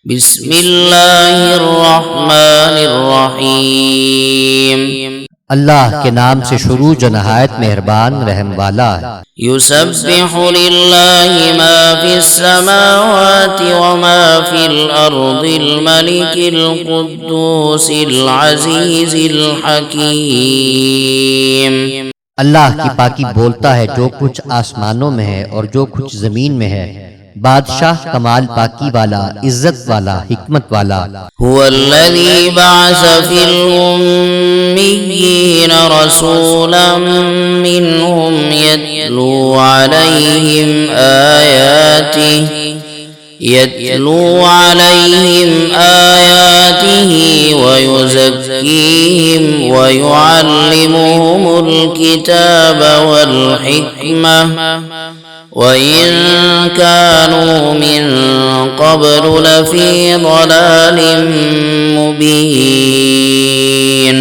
بسم اللہ الرحمن الرحیم اللہ کے نام سے شروع جو نہایت مہربان رحم والا ہے۔ یسبح للہ ما فی السماوات وما فی الارض الملک القدوس العزیز الحکیم۔ اللہ کی پاکی بولتا ہے جو کچھ آسمانوں میں ہے اور جو کچھ زمین میں ہے، بادشاہ کمال پاکی والا، عزت والا، حکمت والا۔ هو الذي بعث في الأميين رسولا منهم يتلو عليهم آياته ويزكيهم ويعلمهم الكتاب والحكمة وَإِن كَانُوا مِن قَبْلُ لَفِي ضَلَالٍ مُبِينٍ۔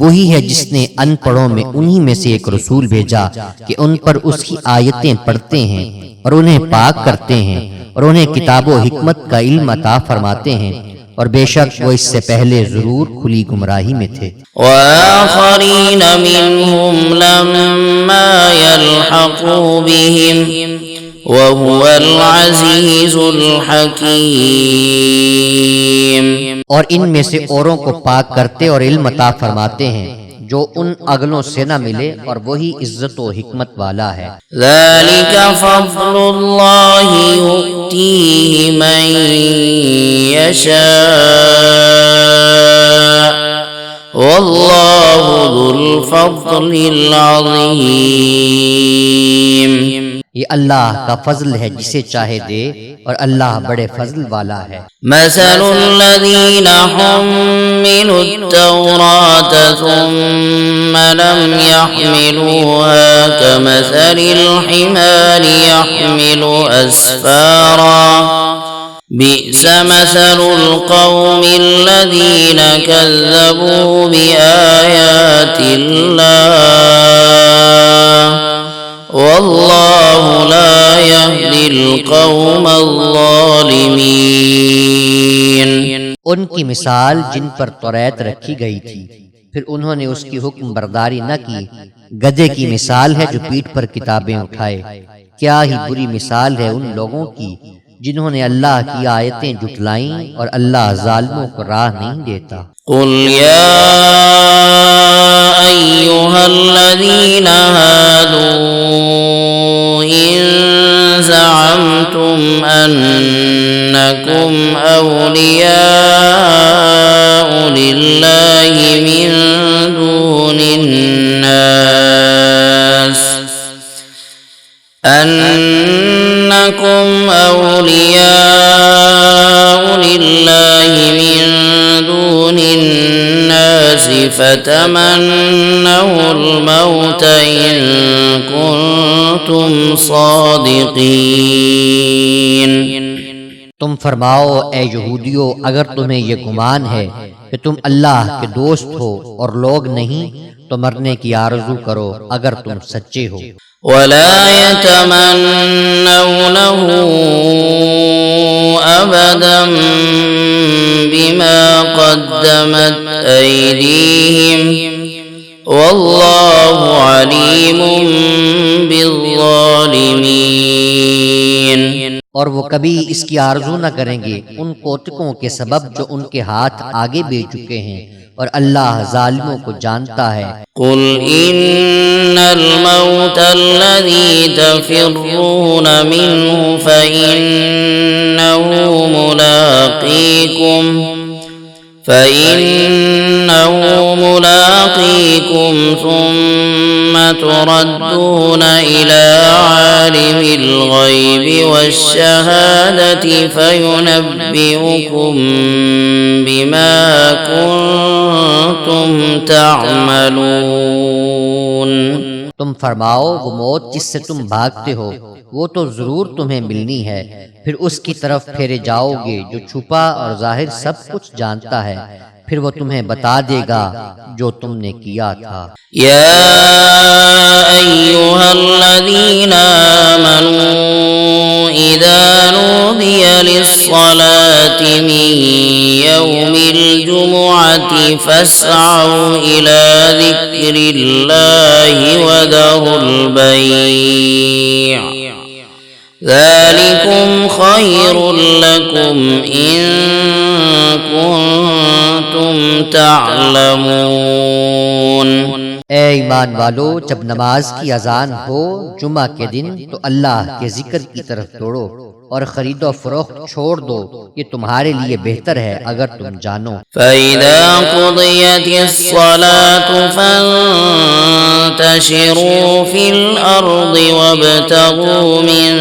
وہی ہے جس نے ان پڑھوں میں انہی میں سے ایک رسول بھیجا کہ ان پر اس کی آیتیں پڑھتے ہیں اور انہیں پاک کرتے ہیں اور انہیں کتاب و حکمت کا علم عطا فرماتے ہیں، اور بے شک وہ اس سے پہلے ضرور کھلی گمراہی میں تھے۔ وآخرین منہم لما یلحقوا بہم وہو العزیز الحکیم۔ اور ان میں سے اوروں کو پاک کرتے اور علم عطا فرماتے ہیں جو ان اگلوں سے نہ ملے، اور وہی عزت و حکمت والا ہے۔ ذالک فضل اللہ یؤتیہ من یشاء واللہ ذو الفضل العظیم۔ یہ اللہ کا فضل ہے، جسے چاہے دے، اور اللہ بڑے فضل والا ہے۔ مثل الذین حملوا التوراة ثم لم يحملوها كمثل الحمار يحمل أسفارا بئس مثل القوم الذين كذبوا بآيات الله واللہ لا یہدی القوم الظالمین۔ ان کی مثال جن پر توریت رکھی گئی تھی، پھر انہوں نے اس کی حکم برداری نہ کی، گدھے کی مثال ہے جو پیٹھ پر کتابیں اٹھائے۔ کیا ہی بری مثال ہے ان لوگوں کی جنہوں نے اللہ کی آیتیں جھٹلائیں، اور اللہ ظالموں کو راہ نہیں دیتا۔ قل یا ایہا الذین ہادوا ان زعمتم انکم اولیاء للہ من دون الناس أنكم أولياء لله من دون الناس فتمنوا الموت إن كنتم صادقين۔ تم فرماؤ اے یہودیو، اگر تمہیں یہ گمان ہے کہ تم اللہ کے دوست ہو اور لوگ نہیں، تو مرنے کی آرزو کرو اگر تم سچے ہو۔ ولا يتمنونه أبدا بما قدمت أيديهم والله عليم بالظالمين۔ اور وہ کبھی اس کی آرزو نہ کریں گے ان کوتکوں کے سبب جو ان کے ہاتھ آگے بھیج چکے ہیں، اور اللہ ظالموں کو جانتا ہے۔ قل ان الموت الذي تفرون منه فإنه ملاقيكم ثم تردون إلى عالم الغيب والشهادة فينبئكم بما كنتم تعملون۔ تم فرماؤ وہ موت جس سے تم بھاگتے ہو وہ تو ضرور تمہیں ملنی ہے، پھر اس کی طرف پھیرے جاؤ گے جو چھپا اور ظاہر سب کچھ جانتا ہے، پھر وہ تمہیں بتا دے گا جو تم نے کیا تھا۔ یا ایھا الذین آمنوا إذا نودي للصلاة من يوم الجمعة فاسعوا إلى ذكر الله وذروا البيع ذلكم خير لكم إن كنتم تعلمون۔ اے ایمان والو، جب نماز کی اذان ہو جمعہ کے دن تو اللہ کے ذکر کی طرف دوڑو اور خرید و فروخت چھوڑ دو، یہ تمہارے لیے بہتر ہے اگر تم جانو۔ فَإِذَا قُضِيَتِ الصَّلَاةُ فَانتَشِرُوا فِي الْأَرْضِ وَابْتَغُوا مِن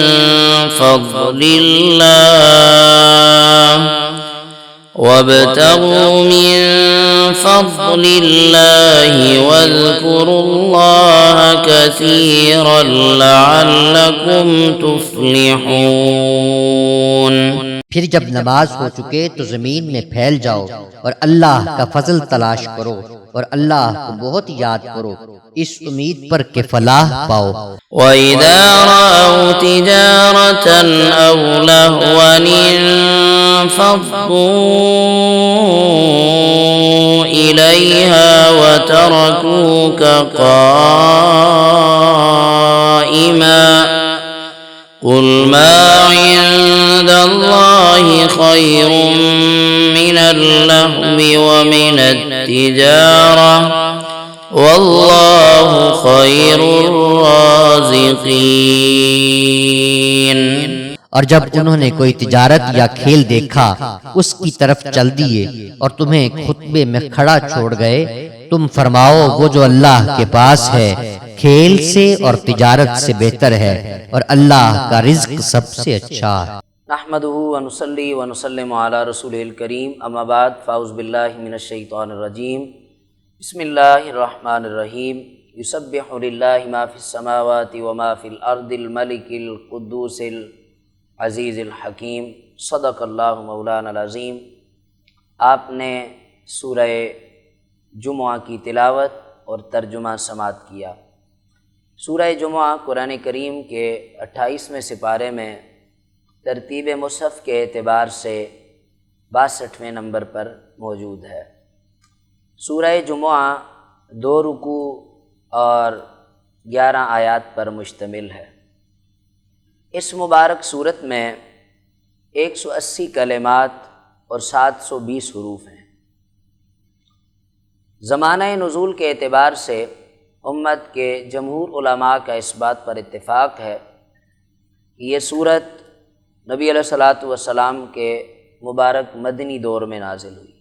فَضْلِ اللَّهِ واذكروا الله كثيرا لعلكم تفلحون۔ پھر جب نماز ہو چکے تو زمین میں پھیل جاؤ اور اللہ کا فضل تلاش کرو اور اللہ کو بہت یاد کرو، اس امید پر کہ فلاح پاؤ۔ وَإِذَا رَأَوْا تِجَارَةً أَوْ لَهْوًا انفضوا إِلَيْهَا وَتَرَكُوكَ قَائِمًا قُلْ مَا عِندَ اللَّهِ خَيْرٌ مِّنَ اللَّهْوِ وَمِنَ التِّجَارَةِ وَاللَّهُ خَيْرُ الرَّازِقِينَ۔ اور جب انہوں نے کوئی تجارت یا کھیل دیکھا اس کی طرف چل دیے اور تمہیں خطبے میں کھڑا چھوڑ گئے، تم فرماؤ وہ جو اللہ کے پاس ہے کھیل سے اور تجارت سے بہتر ہے، اور اللہ کا رزق سب سے اچھا ہے۔ نحمدہ ونصلی ونسلم علی رسولہ الکریم، اما بعد فاعوذ باللہ من الشیطان الرجیم، بسم اللہ الرحمن الرحیم۔ یسبح للہ ما فی السماوات وما فی الارض الملک القدوس العزیز الحکیم، صدق اللہ مولانا العظیم۔ آپ نے سورہ جمعہ کی تلاوت اور ترجمہ سماعت کیا۔ سورہ جمعہ قرآن کریم کے 28ویں سپارے میں ترتیب مصحف کے اعتبار سے 62ویں نمبر پر موجود ہے۔ سورہ جمعہ 2 رکوع اور 11 آیات پر مشتمل ہے۔ اس مبارک صورت میں 180 کلمات اور 720 حروف ہیں۔ زمانہ نزول کے اعتبار سے امت کے جمہور علماء کا اس بات پر اتفاق ہے کہ یہ صورت نبی علیہ الصلوۃ والسلام کے مبارک مدنی دور میں نازل ہوئی۔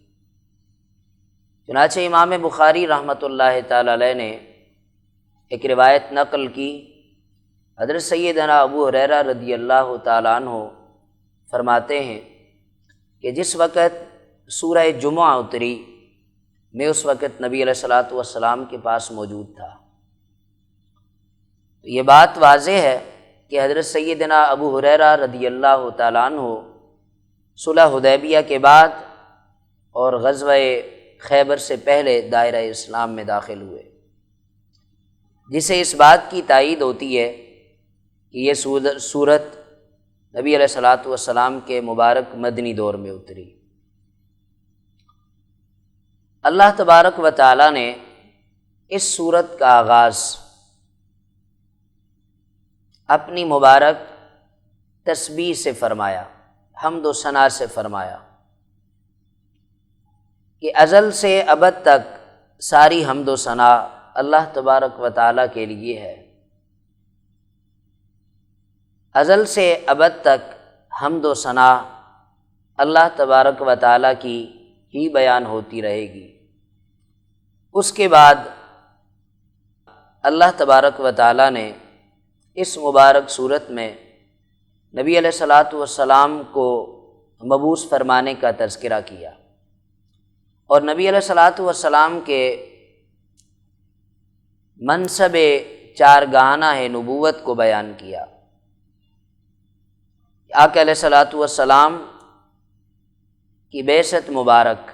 چنانچہ امام بخاری رحمۃ اللہ تعالی علیہ نے ایک روایت نقل کی، حضرت سیدنا ابو ہریرہ رضی اللہ تعالیٰ عنہ فرماتے ہیں کہ جس وقت سورہ جمعہ اتری میں اس وقت نبی علیہ الصلوۃ والسلام کے پاس موجود تھا۔ یہ بات واضح ہے کہ حضرت سیدنا ابو ہریرہ رضی اللہ تعالیٰ عنہ صلح حدیبیہ کے بعد اور غزوہ خیبر سے پہلے دائرہ اسلام میں داخل ہوئے، جسے اس بات کی تائید ہوتی ہے کہ یہ سورت نبی علیہ الصلوۃ والسلام کے مبارک مدنی دور میں اتری۔ اللہ تبارک و تعالیٰ نے اس سورت کا آغاز اپنی مبارک تسبیح سے فرمایا، حمد و ثنا سے فرمایا کہ ازل سے ابد تک ساری حمد و ثنا اللہ تبارک و تعالیٰ کے لیے ہے۔ ازل سے ابد تک حمد و ثنا اللہ تبارک و تعالیٰ کی ہی بیان ہوتی رہے گی۔ اس کے بعد اللہ تبارک و تعالیٰ نے اس مبارک صورت میں نبی علیہ الصلوۃ والسلام کو مبعوث فرمانے کا تذکرہ کیا اور نبی علیہ الصلوۃ والسلام کے منصب چارگانہ نبوت کو بیان کیا۔ آقا علیہ الصلوۃ والسلام کی بعثت مبارک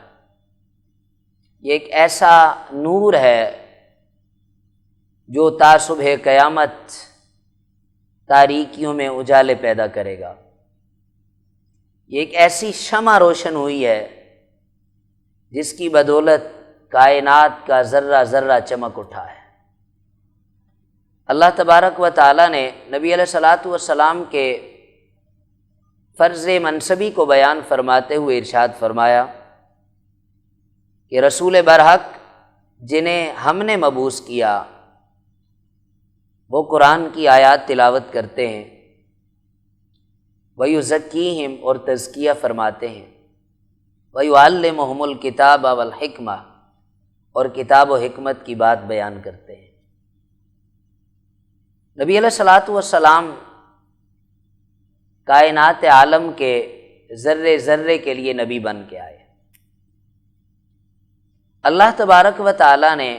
یہ ایک ایسا نور ہے جو تا صبح قیامت تاریکیوں میں اجالے پیدا کرے گا۔ یہ ایک ایسی شمع روشن ہوئی ہے جس کی بدولت کائنات کا ذرہ ذرہ چمک اٹھا ہے۔ اللہ تبارک و تعالیٰ نے نبی علیہ الصلاۃ والسلام کے فرض منصبی کو بیان فرماتے ہوئے ارشاد فرمایا کہ رسول برحق جنہیں ہم نے مبعوث کیا وہ قرآن کی آیات تلاوت کرتے ہیں، وَيُزَكِّيهِمْ اور تزکیہ فرماتے ہیں، وَيُعَلِّمُهُمُ الْكِتَابَ وَالْحِكْمَةَ اور کتاب و حکمت کی بات بیان کرتے ہیں۔ نبی علیہ الصلاۃ والسلام کائنات عالم کے ذرے ذرے کے لیے نبی بن کے آئے۔ اللہ تبارک و تعالیٰ نے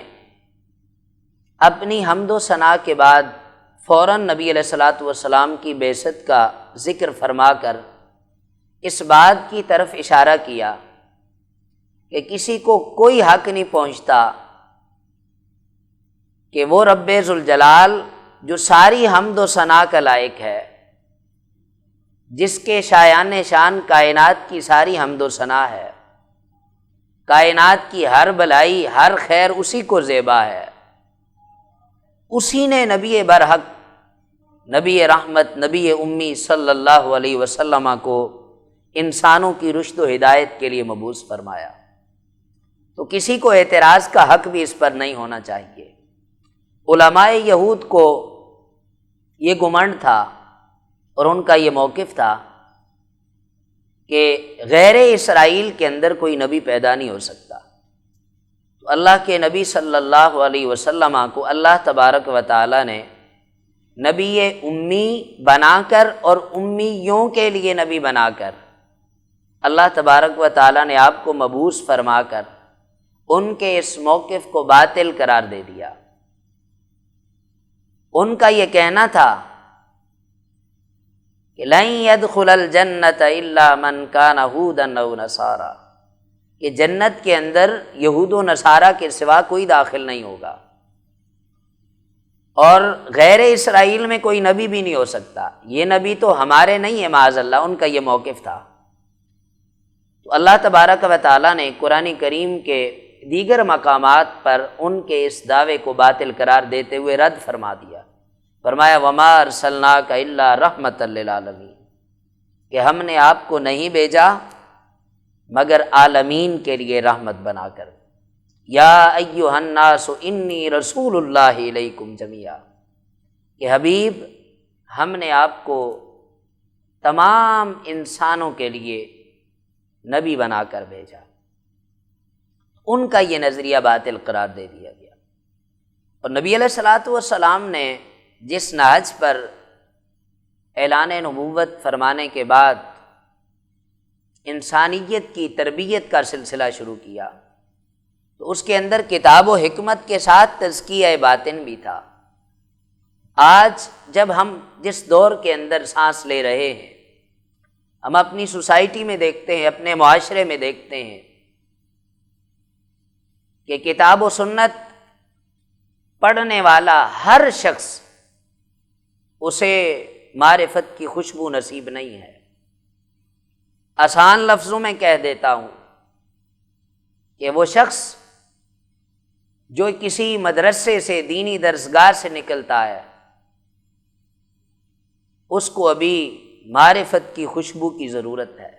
اپنی حمد و ثنا کے بعد فوراً نبی علیہ الصلاۃ والسلام کی بعثت کا ذکر فرما کر اس بات کی طرف اشارہ کیا کہ کسی کو کوئی حق نہیں پہنچتا کہ وہ رب ذوالجلال جو ساری حمد و ثنا کا لائق ہے، جس کے شایان شان کائنات کی ساری حمد و ثنا ہے، کائنات کی ہر بھلائی ہر خیر اسی کو زیبا ہے، اسی نے نبی برحق نبی رحمت نبی امی صلی اللہ علیہ وسلم کو انسانوں کی رشد و ہدایت کے لیے مبعوث فرمایا۔ تو کسی کو اعتراض کا حق بھی اس پر نہیں ہونا چاہیے۔ علماء یہود کو یہ گمنڈ تھا اور ان کا یہ موقف تھا کہ غیر اسرائیل کے اندر کوئی نبی پیدا نہیں ہو سکتا۔ تو اللہ کے نبی صلی اللہ علیہ وسلم کو اللہ تبارک و تعالی نے نبی امی بنا کر اور امیوں کے لیے نبی بنا کر اللہ تبارک و تعالی نے آپ کو مبعوث فرما کر ان کے اس موقف کو باطل قرار دے دیا۔ ان کا یہ کہنا تھا کہ لن يدخل الجنۃ الا من كان هودا او نصارى، کہ جنت کے اندر یہود و نصارہ کے سوا کوئی داخل نہیں ہوگا، اور غیر اسرائیل میں کوئی نبی بھی نہیں ہو سکتا، یہ نبی تو ہمارے نہیں ہے معاذ اللہ، ان کا یہ موقف تھا۔ تو اللہ تبارک و تعالیٰ نے قرآن کریم کے دیگر مقامات پر ان کے اس دعوے کو باطل قرار دیتے ہوئے رد فرما دیا، فرمایا وما ارسلناک الا رحمۃ للعالمین، کہ ہم نے آپ کو نہیں بھیجا مگر عالمین کے لیے رحمت بنا کر۔ یا ایھا الناس انی رسول اللہ الیکم جمیعا، کہ حبیب ہم نے آپ کو تمام انسانوں کے لیے نبی بنا کر بھیجا۔ ان کا یہ نظریہ باطل قرار دے دیا گیا، اور نبی علیہ الصلاۃ والسلام نے جس نہج پر اعلان نبوت فرمانے کے بعد انسانیت کی تربیت کا سلسلہ شروع کیا، تو اس کے اندر کتاب و حکمت کے ساتھ تزکیہ باطن بھی تھا۔ آج جب ہم جس دور کے اندر سانس لے رہے ہیں، ہم اپنی سوسائٹی میں دیکھتے ہیں، اپنے معاشرے میں دیکھتے ہیں کہ کتاب و سنت پڑھنے والا ہر شخص اسے معرفت کی خوشبو نصیب نہیں ہے۔ آسان لفظوں میں کہہ دیتا ہوں کہ وہ شخص جو کسی مدرسے سے دینی درسگاہ سے نکلتا ہے، اس کو ابھی معرفت کی خوشبو کی ضرورت ہے،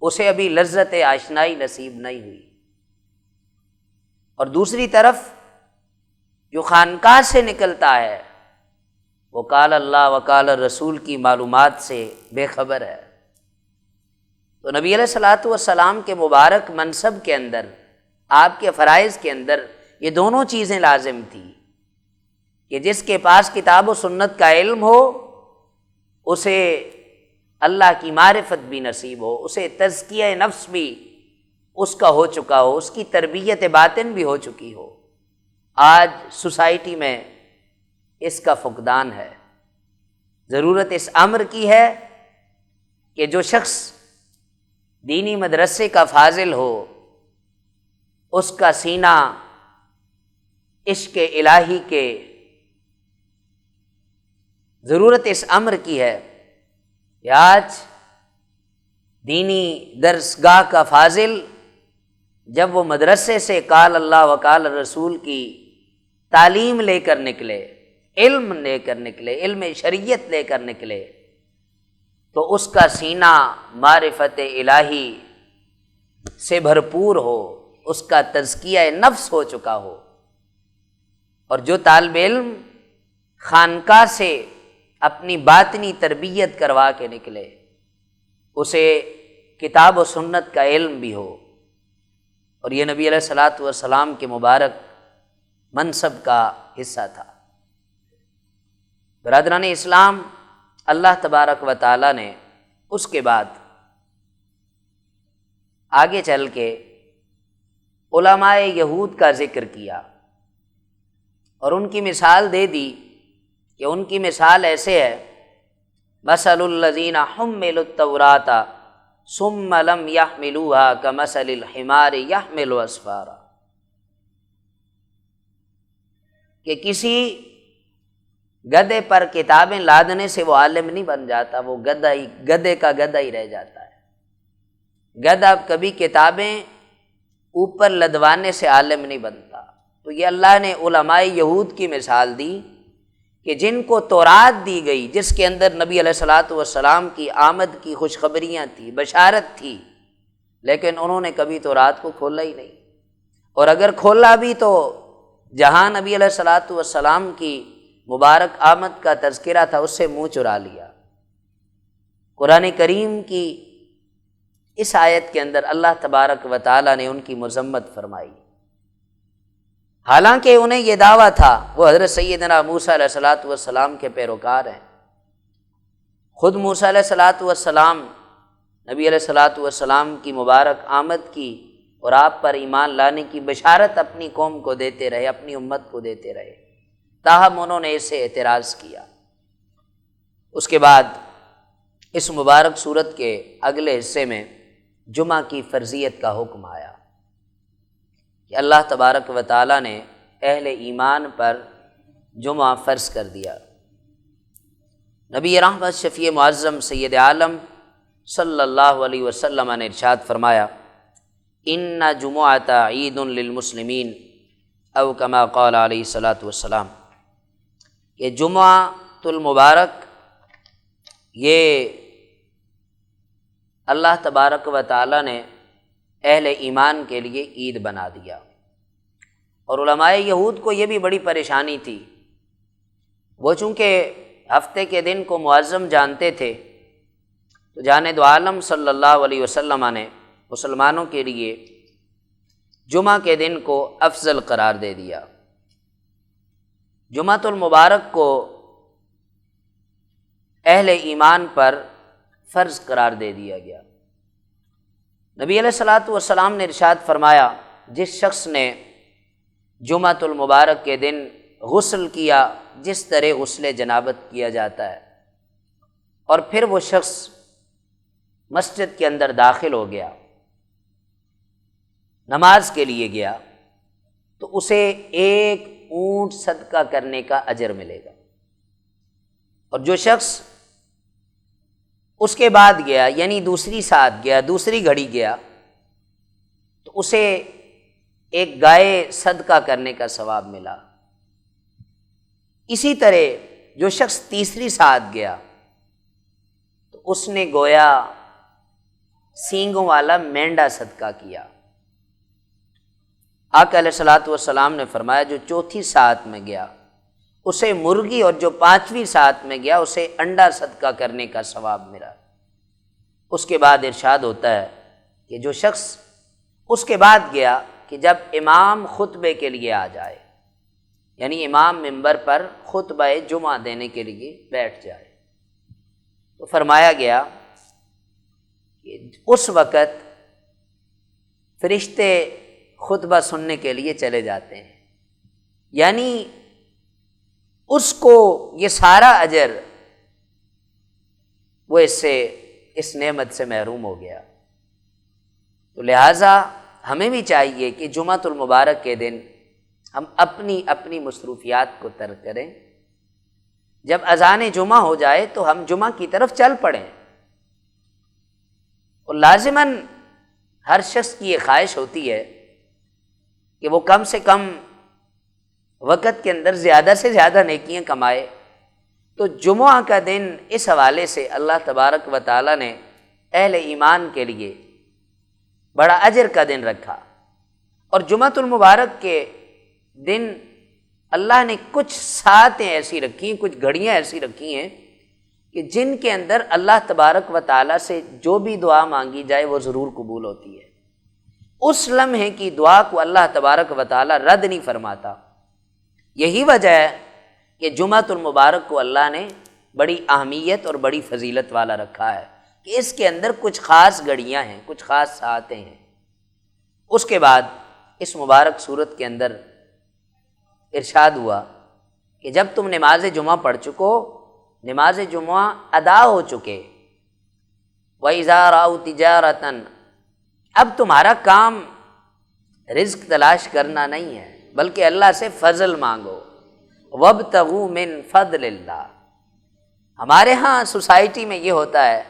اسے ابھی لذت آشنائی نصیب نہیں ہوئی۔ اور دوسری طرف جو خانقاہ سے نکلتا ہے وہ قال اللہ وقال رسول کی معلومات سے بے خبر ہے۔ تو نبی علیہ الصلاۃ والسلام کے مبارک منصب کے اندر، آپ کے فرائض کے اندر یہ دونوں چیزیں لازم تھیں کہ جس کے پاس کتاب و سنت کا علم ہو اسے اللہ کی معرفت بھی نصیب ہو، اسے تزکیہ نفس بھی اس کا ہو چکا ہو، اس کی تربیت باطن بھی ہو چکی ہو۔ آج سوسائٹی میں اس کا فقدان ہے۔ ضرورت اس امر کی ہے کہ جو شخص دینی مدرسے کا فاضل ہو، اس کا سینہ عشق الہی کے ضرورت اس امر کی ہے کہ آج دینی درسگاہ کا فاضل جب وہ مدرسے سے قال اللہ و قال رسول کی تعلیم لے کر نکلے، علم لے کر نکلے، علم شریعت لے کر نکلے، تو اس کا سینہ معرفت الہی سے بھرپور ہو، اس کا تزکیہ نفس ہو چکا ہو۔ اور جو طالب علم خانقاہ سے اپنی باطنی تربیت کروا کے نکلے، اسے کتاب و سنت کا علم بھی ہو، اور یہ نبی علیہ الصلاۃ والسلام کے مبارک منصب کا حصہ تھا۔ برادران اسلام، اللہ تبارک و تعالیٰ نے اس کے بعد آگے چل کے علماء یہود کا ذکر کیا اور ان کی مثال دے دی کہ ان کی مثال ایسے ہے، مثل الذین حملوا التوراۃ ثم لم يحملوها كمثل الحمار يحمل اسفارا، کہ کسی گدھے پر کتابیں لادنے سے وہ عالم نہیں بن جاتا، وہ گدھے کا گدھا ہی رہ جاتا ہے۔ گدھا کبھی کتابیں اوپر لدوانے سے عالم نہیں بنتا۔ تو یہ اللہ نے علماء یہود کی مثال دی کہ جن کو تورات دی گئی، جس کے اندر نبی علیہ الصلاۃ والسلام کی آمد کی خوشخبریاں تھی، بشارت تھی، لیکن انہوں نے کبھی تورات کو کھولا ہی نہیں، اور اگر کھولا بھی تو جہاں نبی علیہ الصلاۃ والسلام کی مبارک آمد کا تذکرہ تھا اس سے منہ چرا لیا۔ قرآن کریم کی اس آیت کے اندر اللہ تبارک و تعالیٰ نے ان کی مذمت فرمائی، حالانکہ انہیں یہ دعویٰ تھا، وہ حضرت سیدنا موسیٰ علیہ الصلاۃ والسلام کے پیروکار ہیں۔ خود موسیٰ علیہ الصلاۃ والسلام نبی علیہ الصلاۃ والسلام کی مبارک آمد کی اور آپ پر ایمان لانے کی بشارت اپنی قوم کو دیتے رہے، اپنی امت کو دیتے رہے، تاہم انہوں نے اس سے اعتراض کیا۔ اس کے بعد اس مبارک سورت کے اگلے حصے میں جمعہ کی فرضیت کا حکم آیا کہ اللہ تبارک و تعالیٰ نے اہل ایمان پر جمعہ فرض کر دیا۔ نبی رحمت شفیع معظم سید عالم صلی اللہ علیہ وسلم نے ارشاد فرمایا، ان جمعۃ عید للمسلمین، او کما قال علیہ الصلاۃ والسلام، کہ جمعہ المبارک یہ اللہ تبارک و تعالیٰ نے اہل ایمان کے لیے عید بنا دیا۔ اور علماء یہود کو یہ بھی بڑی پریشانی تھی، وہ چونکہ ہفتے کے دن کو معظم جانتے تھے، تو جانب عالم صلی اللہ علیہ وسلم نے مسلمانوں کے لیے جمعہ کے دن کو افضل قرار دے دیا۔ جمعۃ المبارک کو اہل ایمان پر فرض قرار دے دیا گیا۔ نبی علیہ الصلاۃ والسلام نے ارشاد فرمایا، جس شخص نے جمعۃ المبارک کے دن غسل کیا جس طرح غسل جنابت کیا جاتا ہے، اور پھر وہ شخص مسجد کے اندر داخل ہو گیا، نماز کے لیے گیا، تو اسے ایک اونٹ صدقہ کرنے کا اجر ملے گا، اور جو شخص اس کے بعد گیا، یعنی دوسری ساتھ گیا، دوسری گھڑی گیا، تو اسے ایک گائے صدقہ کرنے کا ثواب ملا۔ اسی طرح جو شخص تیسری ساتھ گیا تو اس نے گویا سینگوں والا مینڈا صدقہ کیا۔ آقا علیہ الصلوۃ والسلام نے فرمایا، جو چوتھی ساتھ میں گیا اسے مرغی، اور جو پانچویں ساتھ میں گیا اسے انڈا صدقہ کرنے کا ثواب ملا۔ اس کے بعد ارشاد ہوتا ہے کہ جو شخص اس کے بعد گیا کہ جب امام خطبے کے لیے آ جائے، یعنی امام منبر پر خطبہ جمعہ دینے کے لیے بیٹھ جائے، تو فرمایا گیا کہ اس وقت فرشتے خطبہ سننے کے لیے چلے جاتے ہیں، یعنی اس کو یہ سارا اجر وہ اس نعمت سے محروم ہو گیا۔ تو لہٰذا ہمیں بھی چاہیے کہ جمعۃ المبارک کے دن ہم اپنی مصروفیات کو ترک کریں، جب اذان جمعہ ہو جائے تو ہم جمعہ کی طرف چل پڑیں. اور لازماً ہر شخص کی یہ خواہش ہوتی ہے کہ وہ کم سے کم وقت کے اندر زیادہ سے زیادہ نیکیاں کمائے. تو جمعہ کا دن اس حوالے سے اللہ تبارک و تعالیٰ نے اہل ایمان کے لیے بڑا اجر کا دن رکھا. اور جمعۃ المبارک کے دن اللہ نے کچھ ساعتیں ایسی رکھی ہیں، کچھ گھڑیاں ایسی رکھی ہیں کہ جن کے اندر اللہ تبارک و تعالیٰ سے جو بھی دعا مانگی جائے وہ ضرور قبول ہوتی ہے. اس لمحے کی دعا کو اللہ تبارک و تعالیٰ رد نہیں فرماتا. یہی وجہ ہے کہ جمعۃ المبارک کو اللہ نے بڑی اہمیت اور بڑی فضیلت والا رکھا ہے کہ اس کے اندر کچھ خاص گھڑیاں ہیں، کچھ خاص ساعتیں ہیں. اس کے بعد اس مبارک صورت کے اندر ارشاد ہوا کہ جب تم نماز جمعہ پڑھ چکو، نماز جمعہ ادا ہو چکے، وَإِذَا رَأَوْا تِجَارَةً، اب تمہارا کام رزق تلاش کرنا نہیں ہے بلکہ اللہ سے فضل مانگو. وَابْتَغُوا مِن فَضْلِ اللَّهِ. ہمارے ہاں سوسائٹی میں یہ ہوتا ہے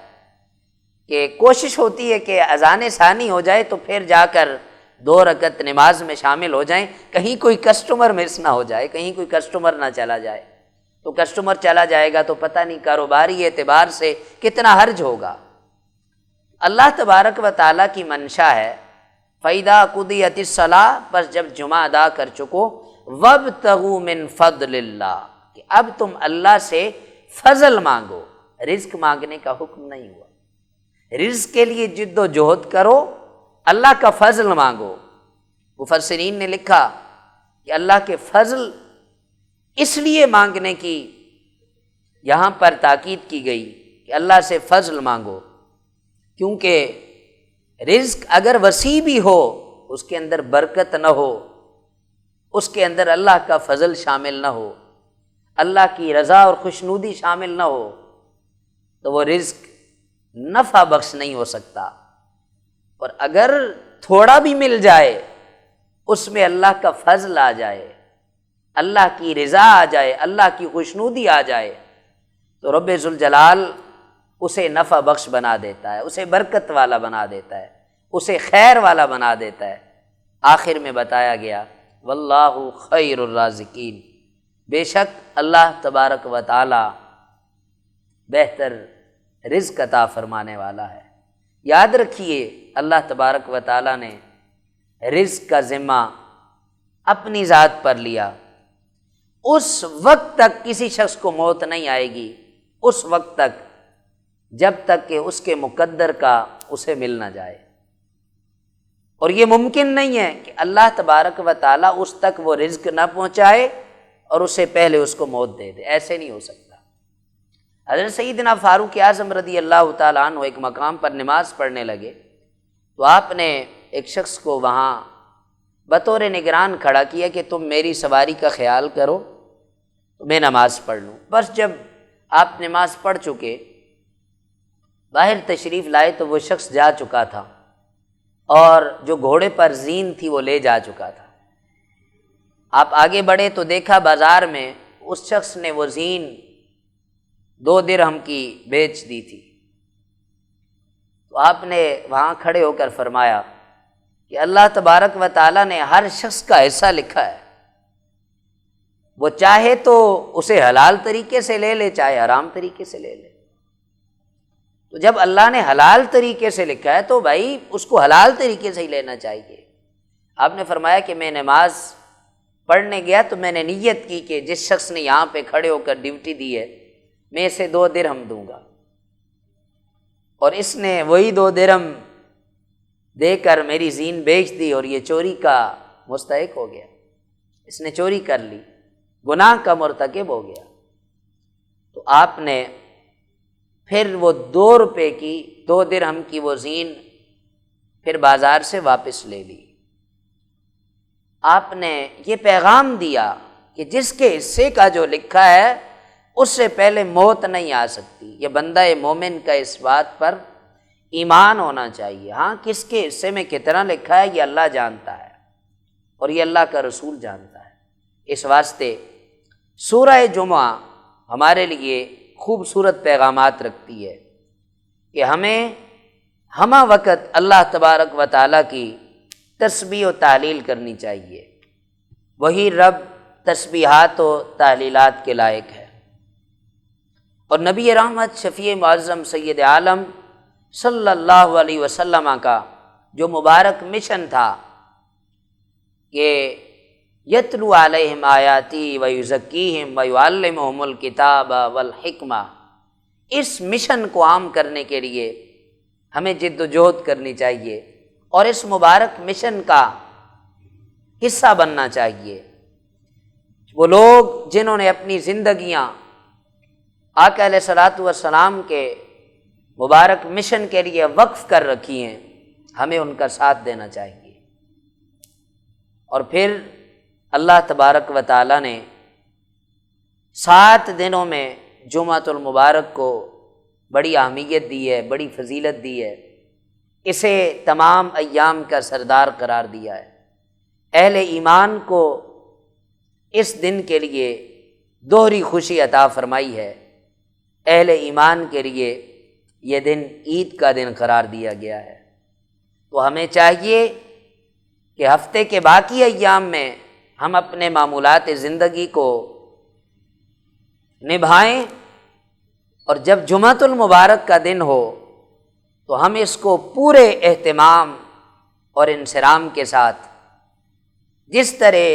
کہ کوشش ہوتی ہے کہ اذان ثانی ہو جائے تو پھر جا کر 2 رکعت نماز میں شامل ہو جائیں، کہیں کوئی کسٹمر مس نہ ہو جائے، کہیں کوئی کسٹمر نہ چلا جائے. تو کسٹمر چلا جائے گا تو پتہ نہیں کاروباری اعتبار سے کتنا حرج ہوگا. اللہ تبارک و تعالیٰ کی منشا ہے فَإِذَا قُضِيَتِ الصَّلَاةُ، بس جب جمعہ ادا کر چکو، وَابْتَغُوا مِن فَضْلِ اللَّهِ، کہ اب تم اللہ سے فضل مانگو. رزق مانگنے کا حکم نہیں ہوا. رزق کے لیے جد و جہد کرو، اللہ کا فضل مانگو. مفسرین نے لکھا کہ اللہ کے فضل اس لیے مانگنے کی یہاں پر تاکید کی گئی کہ اللہ سے فضل مانگو، کیونکہ رزق اگر وسیع بھی ہو اس کے اندر برکت نہ ہو، اس کے اندر اللہ کا فضل شامل نہ ہو، اللہ کی رضا اور خوشنودی شامل نہ ہو، تو وہ رزق نفع بخش نہیں ہو سکتا. اور اگر تھوڑا بھی مل جائے اس میں اللہ کا فضل آ جائے، اللہ کی رضا آ جائے، اللہ کی خوشنودی آ جائے، تو رب ذوالجلال اسے نفع بخش بنا دیتا ہے، اسے برکت والا بنا دیتا ہے، اسے خیر والا بنا دیتا ہے. آخر میں بتایا گیا واللہ خیر الرازقین، بے شک اللہ تبارک و تعالی بہتر رزق عطا فرمانے والا ہے. یاد رکھیے اللہ تبارک و تعالی نے رزق کا ذمہ اپنی ذات پر لیا. اس وقت تک کسی شخص کو موت نہیں آئے گی، اس وقت تک جب تک کہ اس کے مقدر کا اسے مل نہ جائے. اور یہ ممکن نہیں ہے کہ اللہ تبارک و تعالیٰ اس تک وہ رزق نہ پہنچائے اور اس سے پہلے اس کو موت دے دے، ایسے نہیں ہو سکتا. حضرت سیدنا فاروق اعظم رضی اللہ تعالیٰ عنہ ایک مقام پر نماز پڑھنے لگے تو آپ نے ایک شخص کو وہاں بطور نگران کھڑا کیا کہ تم میری سواری کا خیال کرو تو میں نماز پڑھ لوں. بس جب آپ نماز پڑھ چکے باہر تشریف لائے تو وہ شخص جا چکا تھا اور جو گھوڑے پر زین تھی وہ لے جا چکا تھا. آپ آگے بڑھے تو دیکھا بازار میں اس شخص نے وہ زین 2 درہم کی بیچ دی تھی. تو آپ نے وہاں کھڑے ہو کر فرمایا کہ اللہ تبارک و تعالیٰ نے ہر شخص کا حصہ لکھا ہے، وہ چاہے تو اسے حلال طریقے سے لے لے چاہے حرام طریقے سے لے لے. تو جب اللہ نے حلال طریقے سے لکھا ہے تو بھائی اس کو حلال طریقے سے ہی لینا چاہیے. آپ نے فرمایا کہ میں نماز پڑھنے گیا تو میں نے نیت کی کہ جس شخص نے یہاں پہ کھڑے ہو کر ڈیوٹی دی ہے میں اسے 2 درہم دوں گا، اور اس نے وہی 2 درہم دے کر میری زین بیچ دی اور یہ چوری کا مستحق ہو گیا، اس نے چوری کر لی، گناہ کا مرتکب ہو گیا. تو آپ نے پھر وہ 2 روپے کی 2 درہم کی وہ زین پھر بازار سے واپس لے لی. آپ نے یہ پیغام دیا کہ جس کے حصے کا جو لکھا ہے اس سے پہلے موت نہیں آ سکتی. یہ بندہ مومن کا اس بات پر ایمان ہونا چاہیے. ہاں کس کے حصے میں کتنا لکھا ہے یہ اللہ جانتا ہے اور یہ اللہ کا رسول جانتا ہے. اس واسطے سورہ جمعہ ہمارے لیے خوبصورت پیغامات رکھتی ہے کہ ہمیں ہمہ وقت اللہ تبارک و تعالیٰ کی تسبیح و تحلیل کرنی چاہیے، وہی رب تسبیحات و تحلیلات کے لائق ہے۔ اور نبی رحمت شفیع معظم سید عالم صلی اللہ علیہ وسلم کا جو مبارک مشن تھا کہ یتلو علیہم آیاتی ویزکیہم ویعلمہم الکتاب والحکمہ، اس مشن کو عام کرنے کے لیے ہمیں جد و جہد کرنی چاہیے اور اس مبارک مشن کا حصہ بننا چاہیے۔ وہ لوگ جنہوں نے اپنی زندگیاں آقا علیہ الصلوۃ والسلام کے مبارک مشن کے لیے وقف کر رکھی ہیں، ہمیں ان کا ساتھ دینا چاہیے۔ اور پھر اللہ تبارک و تعالیٰ نے 7 دنوں میں جمعۃ المبارک کو بڑی اہمیت دی ہے، بڑی فضیلت دی ہے، اسے تمام ایام کا سردار قرار دیا ہے۔ اہل ایمان کو اس دن کے لیے دوہری خوشی عطا فرمائی ہے۔ اہل ایمان کے لیے یہ دن عید کا دن قرار دیا گیا ہے۔ تو ہمیں چاہیے کہ ہفتے کے باقی ایام میں ہم اپنے معمولات زندگی کو نبھائیں، اور جب جمعۃ المبارک کا دن ہو تو ہم اس کو پورے اہتمام اور انصرام کے ساتھ، جس طرح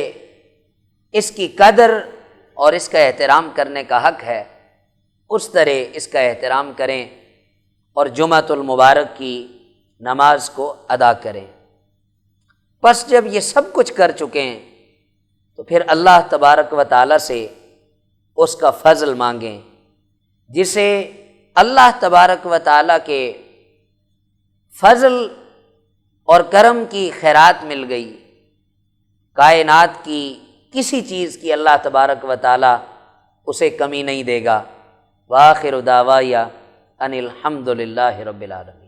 اس کی قدر اور اس کا احترام کرنے کا حق ہے، اس طرح اس کا احترام کریں اور جمعۃ المبارک کی نماز کو ادا کریں۔ پس جب یہ سب کچھ کر چکے ہیں تو پھر اللہ تبارک و تعالیٰ سے اس کا فضل مانگیں، جسے اللہ تبارک و تعالیٰ کے فضل اور کرم کی خیرات مل گئی، کائنات کی کسی چیز کی اللہ تبارک و تعالیٰ اسے کمی نہیں دے گا۔ وآخر دعوایا ان الحمد للہ رب العالمین۔